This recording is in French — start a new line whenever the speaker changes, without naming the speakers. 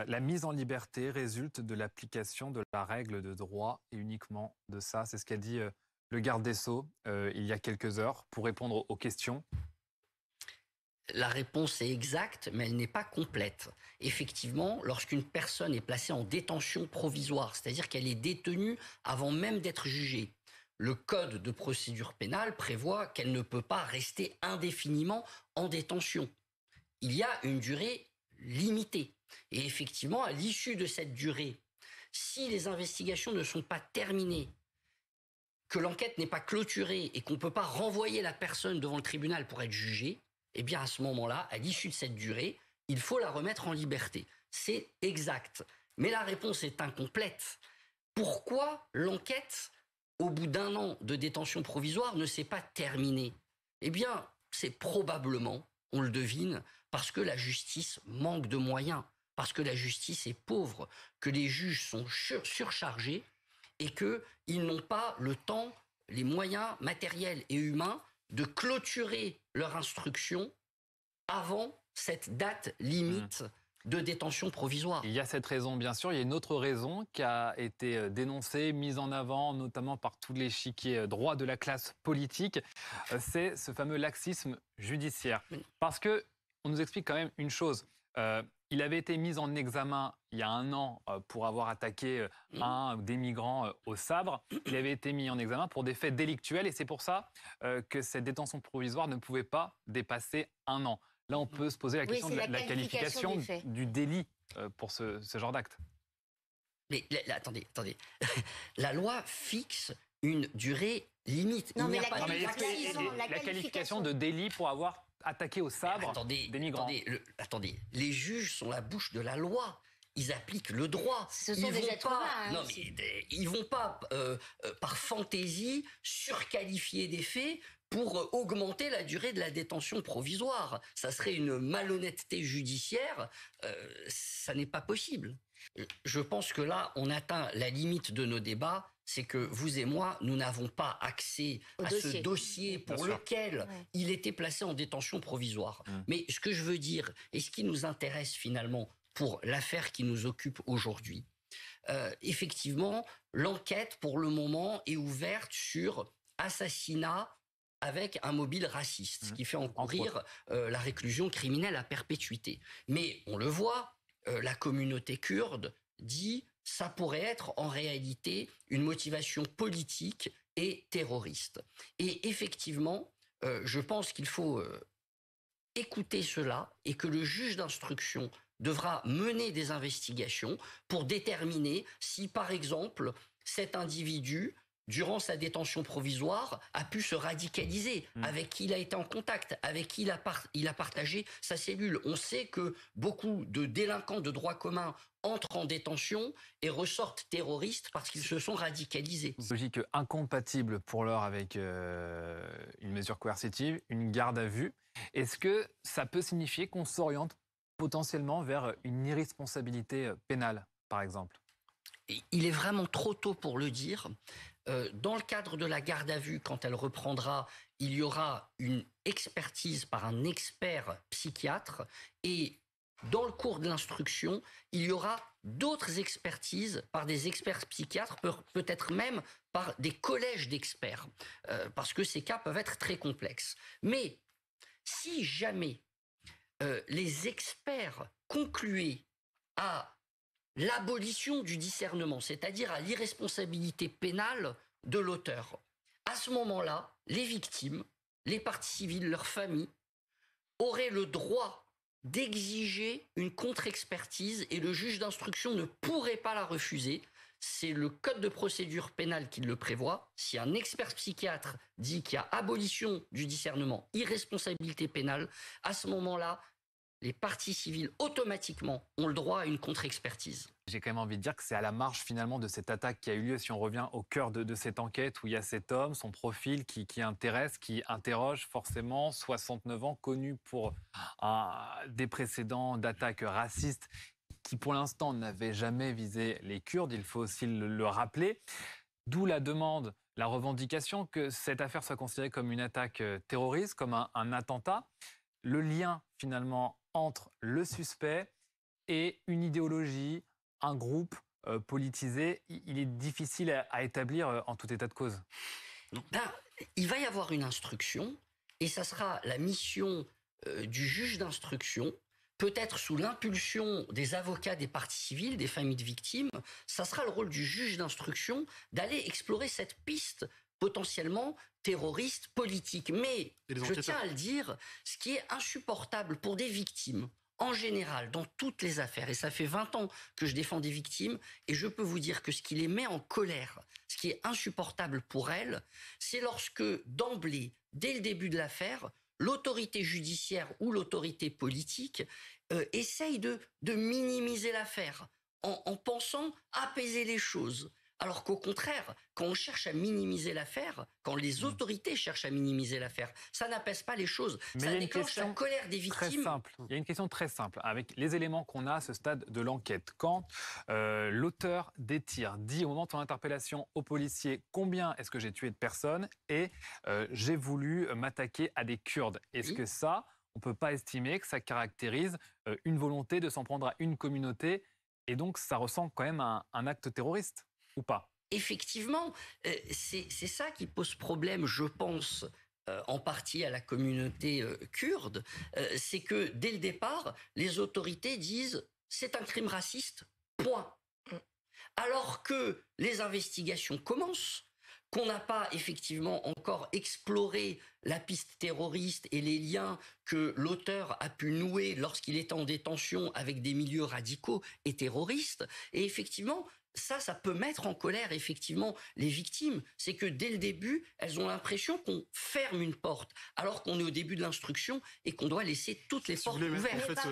La mise en liberté résulte de l'application de la règle de droit et uniquement de ça. C'est ce qu'a dit le garde des Sceaux il y a quelques heures pour répondre aux questions.
La réponse est exacte, mais elle n'est pas complète. Effectivement, lorsqu'une personne est placée en détention provisoire, c'est-à-dire qu'elle est détenue avant même d'être jugée, le code de procédure pénale prévoit qu'elle ne peut pas rester indéfiniment en détention. Il y a une durée limitée. Et effectivement, à l'issue de cette durée, si les investigations ne sont pas terminées, que l'enquête n'est pas clôturée et qu'on ne peut pas renvoyer la personne devant le tribunal pour être jugée, eh bien à ce moment-là, à l'issue de cette durée, il faut la remettre en liberté. C'est exact. Mais la réponse est incomplète. Pourquoi l'enquête, au bout d'1 an de détention provisoire, ne s'est pas terminée? Eh bien, c'est probablement, on le devine, parce que la justice manque de moyens, parce que la justice est pauvre, que les juges sont surchargés et qu'ils n'ont pas le temps, les moyens matériels et humains de clôturer leur instruction avant cette date limite de détention provisoire.
Il y a cette raison, bien sûr. Il y a une autre raison qui a été dénoncée, mise en avant, notamment par tous l'échiquier droit de la classe politique. C'est ce fameux laxisme judiciaire. Parce que on nous explique quand même une chose. Il avait été mis en examen il y a 1 an pour avoir attaqué des migrants au sabre. Il avait été mis en examen pour des faits délictuels et c'est pour ça que cette détention provisoire ne pouvait pas dépasser 1 an. Là, on peut se poser la question de la qualification du délit pour ce genre d'acte.
Mais attendez. La loi fixe une durée limite.
Non, mais
la qualification de délit pour avoir attaqué au sabre des migrants.
Attendez, les juges sont la bouche de la loi. Ils appliquent le droit.
Ce sont des êtres humains.
Non, mais ils vont pas, par fantaisie, surqualifier des faits pour augmenter la durée de la détention provisoire. Ça serait une malhonnêteté judiciaire. Ça n'est pas possible. Je pense que là, on atteint la limite de nos débats. C'est que vous et moi, nous n'avons pas accès à ce dossier pour lequel il était placé en détention provisoire. Mais ce que je veux dire, et ce qui nous intéresse finalement pour l'affaire qui nous occupe aujourd'hui, effectivement, l'enquête pour le moment est ouverte sur assassinat avec un mobile raciste, ce qui fait encourir la réclusion criminelle à perpétuité. Mais on le voit, la communauté kurde dit ça pourrait être en réalité une motivation politique et terroriste. Et effectivement, je pense qu'il faut écouter cela et que le juge d'instruction devra mener des investigations pour déterminer si, par exemple, cet individu, durant sa détention provisoire, a pu se radicaliser, avec qui il a été en contact, avec qui il a partagé sa cellule. On sait que beaucoup de délinquants de droit commun entrent en détention et ressortent terroristes parce qu'ils se sont radicalisés.
Une logique incompatible pour l'heure avec une mesure coercitive, une garde à vue. Est-ce que ça peut signifier qu'on s'oriente potentiellement vers une irresponsabilité pénale, par exemple?
Il est vraiment trop tôt pour le dire. Dans le cadre de la garde à vue, quand elle reprendra, il y aura une expertise par un expert psychiatre et dans le cours de l'instruction, il y aura d'autres expertises par des experts psychiatres, peut-être même par des collèges d'experts, parce que ces cas peuvent être très complexes. Mais si jamais les experts concluaient à l'abolition du discernement, c'est-à-dire à l'irresponsabilité pénale de l'auteur. À ce moment-là, les victimes, les parties civiles, leurs familles, auraient le droit d'exiger une contre-expertise et le juge d'instruction ne pourrait pas la refuser. C'est le code de procédure pénale qui le prévoit. Si un expert psychiatre dit qu'il y a abolition du discernement, irresponsabilité pénale, à ce moment-là, les parties civiles, automatiquement, ont le droit à une contre-expertise.
J'ai quand même envie de dire que c'est à la marge, finalement, de cette attaque qui a eu lieu, si on revient au cœur de cette enquête, où il y a cet homme, son profil qui intéresse, qui interroge forcément, 69 ans, connu pour des précédents d'attaques racistes, qui pour l'instant n'avaient jamais visé les Kurdes, il faut aussi le rappeler. D'où la demande, la revendication que cette affaire soit considérée comme une attaque terroriste, comme un attentat. Le lien, finalement, entre le suspect et une idéologie, un groupe politisé, il est difficile à établir en tout état de cause.
Ben, il va y avoir une instruction, et ça sera la mission du juge d'instruction, peut-être sous l'impulsion des avocats des parties civiles, des familles de victimes. Ça sera le rôle du juge d'instruction d'aller explorer cette piste potentiellement terroriste, politique. Mais je tiens à le dire, ce qui est insupportable pour des victimes, en général, dans toutes les affaires, et ça fait 20 ans que je défends des victimes, et je peux vous dire que ce qui les met en colère, ce qui est insupportable pour elles, c'est lorsque, d'emblée, dès le début de l'affaire, l'autorité judiciaire ou l'autorité politique essaye de minimiser l'affaire en pensant apaiser les choses. Alors qu'au contraire, quand on cherche à minimiser l'affaire, quand les autorités cherchent à minimiser l'affaire, ça n'apaise pas les choses.
Mais
ça déclenche la colère des victimes.
Très simple. Il y a une question très simple. Avec les éléments qu'on a à ce stade de l'enquête, quand l'auteur des tirs dit au moment de son interpellation au policier « Combien est-ce que j'ai tué de personnes ?» et « J'ai voulu m'attaquer à des Kurdes ». Est-ce que ça, on ne peut pas estimer que ça caractérise une volonté de s'en prendre à une communauté et donc ça ressemble quand même à un acte terroriste ou pas?
Effectivement, c'est ça qui pose problème, je pense, en partie à la communauté kurde, c'est que dès le départ, les autorités disent c'est un crime raciste, point. Alors que les investigations commencent, qu'on n'a pas effectivement encore exploré la piste terroriste et les liens que l'auteur a pu nouer lorsqu'il était en détention avec des milieux radicaux et terroristes. Et effectivement, ça peut mettre en colère effectivement les victimes. C'est que dès le début, elles ont l'impression qu'on ferme une porte, alors qu'on est au début de l'instruction et qu'on doit laisser toutes les portes ouvertes.